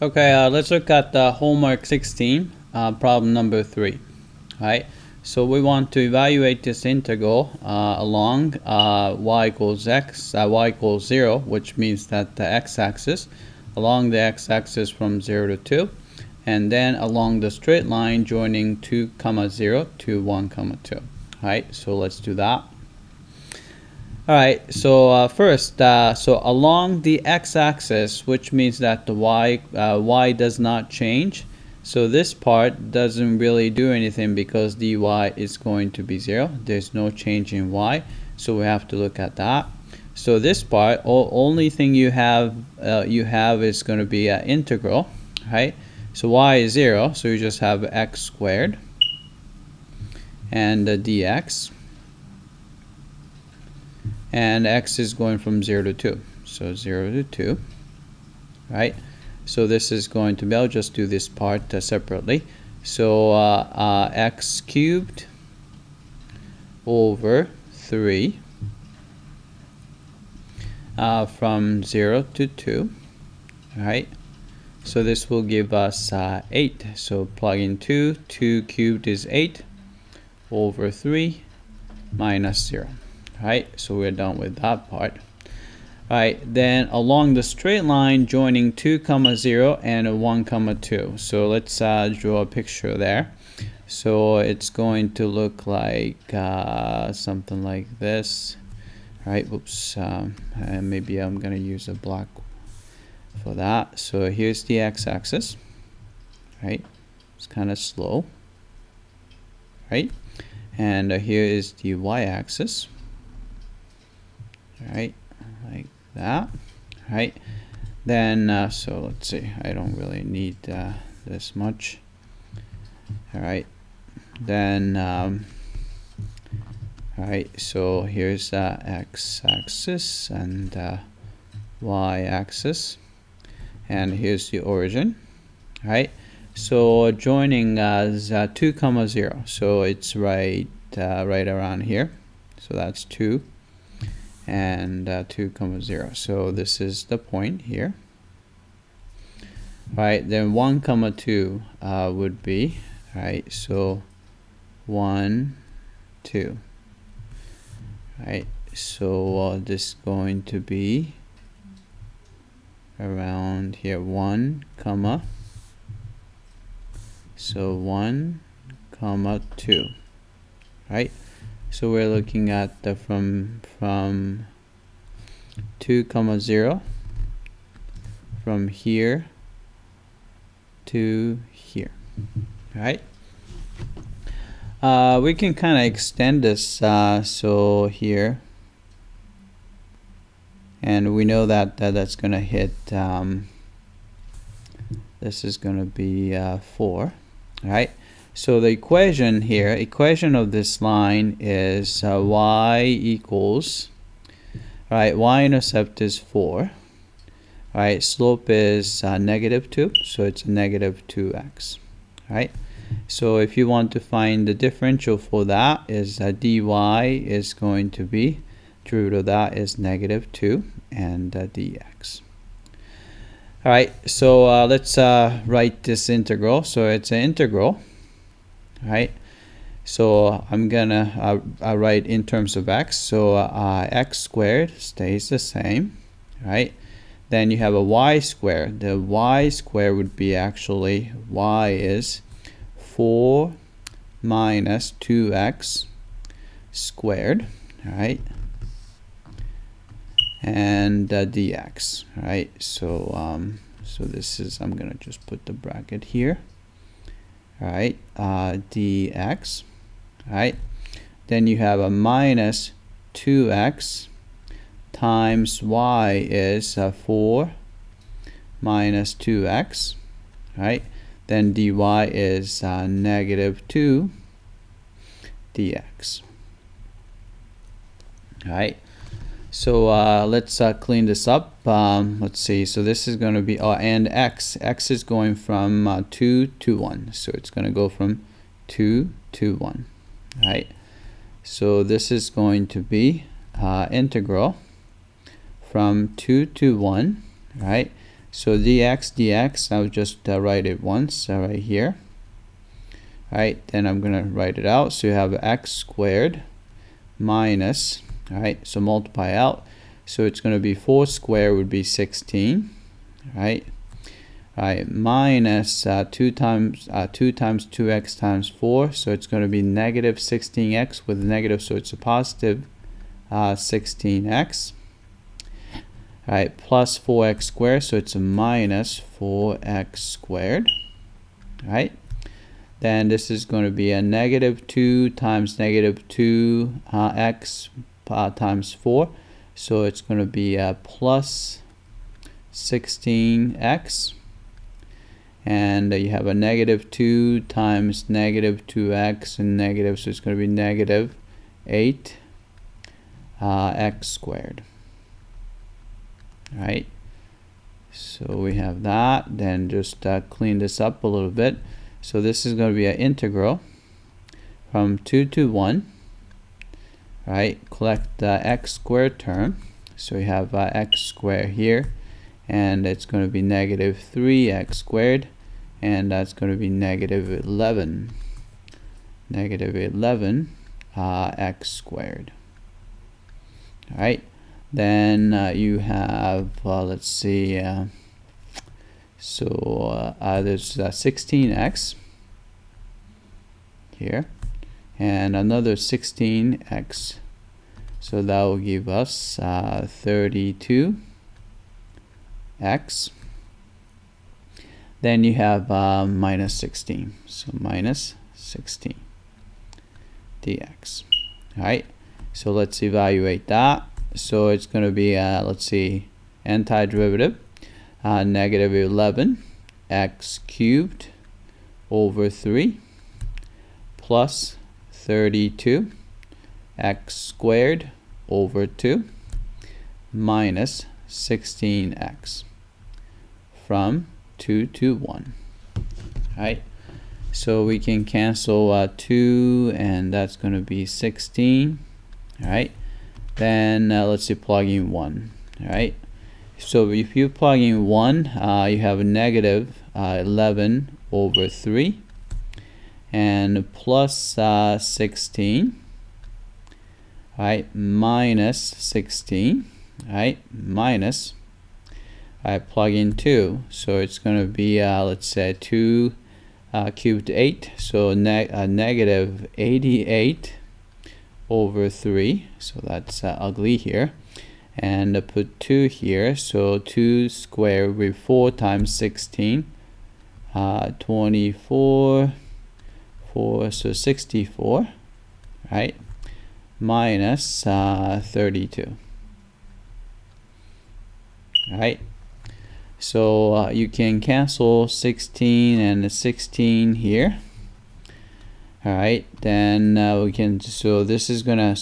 Okay, let's look at the homework 16, problem number 3. Right. So we want to evaluate this integral along y equals x, y equals 0, which means that the x-axis, along the x-axis from 0 to 2, and then along the straight line joining 2, 0 to 1, 2. Right. So let's do that. Alright, so first, so along the x-axis, which means that the y does not change. So this part doesn't really do anything because dy is going to be 0. There's no change in y, so we have to look at that. So this part, only thing you have is going to be an integral, right? So y is 0, so you just have x squared and dx. And x is going from 0 to 2, so 0 to 2, right? So this is going to be, I'll just do this part separately. So x cubed over 3 from 0 to 2, right? So this will give us 8. So plug in 2 cubed is 8 over 3 minus 0. Right, so we're done with that part. Right, then along the straight line joining 2, 0 and 1, 2. So let's draw a picture there. So it's going to look like something like this. Right, oops, maybe I'm gonna use a black for that. So here's the x-axis. Right, it's kind of slow. Right, and here is the y-axis. Right, like that. Right, then so let's see, I don't really need this much. All right, then all right, so here's x-axis and y-axis, and here's the origin. Right, so joining 2, 0, so it's right around here, so that's 2 and 2, 0. So this is the point here. Right, then 1, 2 would be, right, so 1, 2. Right, so this is going to be around here, 1, so 1, 2. Right, so we're looking at the from 2, 0 from here to here. Right, we can kind of extend this so here, and we know that that's going to hit this is going to be 4. Right, so the equation here, equation of this line is y equals, right, y-intercept is 4, right, slope is -2, so it's negative 2x, right? So if you want to find the differential for that, is dy is going to be, the root of that is -2 and dx. All right, so let's write this integral. So it's an integral. Right, so I'm gonna write in terms of x, so x squared stays the same, right? Then you have a y squared. The y squared would be, actually y is 4 minus 2x squared, right? And dx, right? So so this is, I'm gonna just put the bracket here. Right, dx, right? Then you have a minus 2x times y is 4 minus 2x, right? Then dy is -2 dx. Right, so let's clean this up. Let's see, so this is going to be, and x is going from 2 to 1, so it's going to go from 2 to 1. Right, so this is going to be integral from 2 to 1, right? So dx, I'll just write it once right here. All right, then I'm going to write it out. So you have x squared minus, all right, so multiply out. So it's going to be 4 squared would be 16, right? All right, minus 2 times 2x times 4, so it's going to be negative 16x with negative, so it's a positive 16x. All right, plus 4x squared, so it's a minus 4x squared. All right, then this is going to be a negative 2 times negative 2x times 4, so it's going to be a plus 16x. And you have a negative 2 times negative 2x and negative, so it's going to be negative 8 x squared. All right, so we have that. Then just clean this up a little bit. So this is going to be an integral from 2 to 1. All right, collect the x squared term. So we have x squared here, and it's going to be negative 3x squared, and that's going to be negative 11 x squared. All right, then you have let's see, so there's 16x here and another 16x, so that will give us 32x. Then you have minus 16, so minus 16 dx. All right, so let's evaluate that. So it's going to be let's see, antiderivative negative 11 x cubed over 3 plus 32 x squared over 2 minus 16x from 2 to 1. All right, so we can cancel 2, and that's going to be 16. All right, then let's see, plug in 1. All right, so if you plug in 1, you have a negative 11 over 3 and plus 16. All right, minus 16. All right, minus, I plug in 2, so it's going to be let's say 2 cubed 8, so negative 88 over 3, so that's ugly here, and put 2 here, so 2 squared with 4 times 16, 24, 4, so 64, right, minus 32. Right, so you can cancel 16 and 16 here. All right, then we can, so this is gonna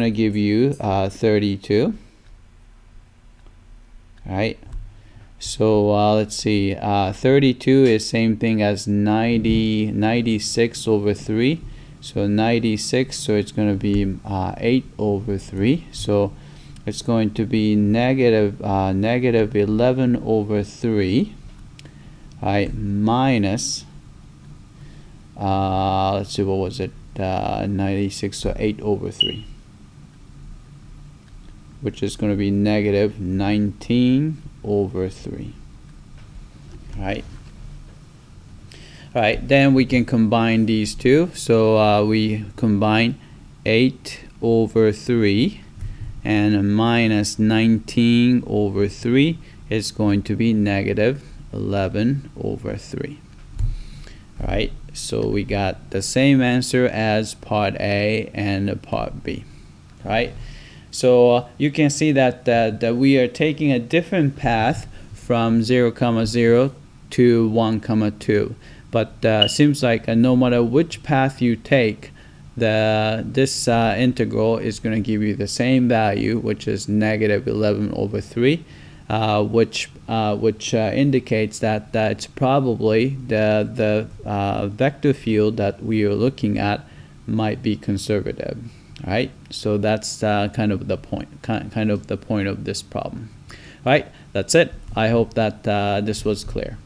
give you 32. All right, so let's see, 32 is same thing as 96 over 3, so 96, so it's going to be 8 over 3, so it's going to be negative 11 over 3, right, minus let's see, what was it, 96, so 8 over 3, which is going to be negative 19 over 3. Right. All right, then we can combine these two. So we combine 8 over 3 and minus 19 over 3 is going to be negative 11 over 3. All right, so we got the same answer as part A and part B. All right, so you can see that that we are taking a different path from 0, 0 to 1, 2. But seems like no matter which path you take, this integral is going to give you the same value, which is negative 11 over 3, which indicates that it's probably the vector field that we are looking at might be conservative. All right, so that's kind of the point of this problem. All right, That's it. I hope that this was clear.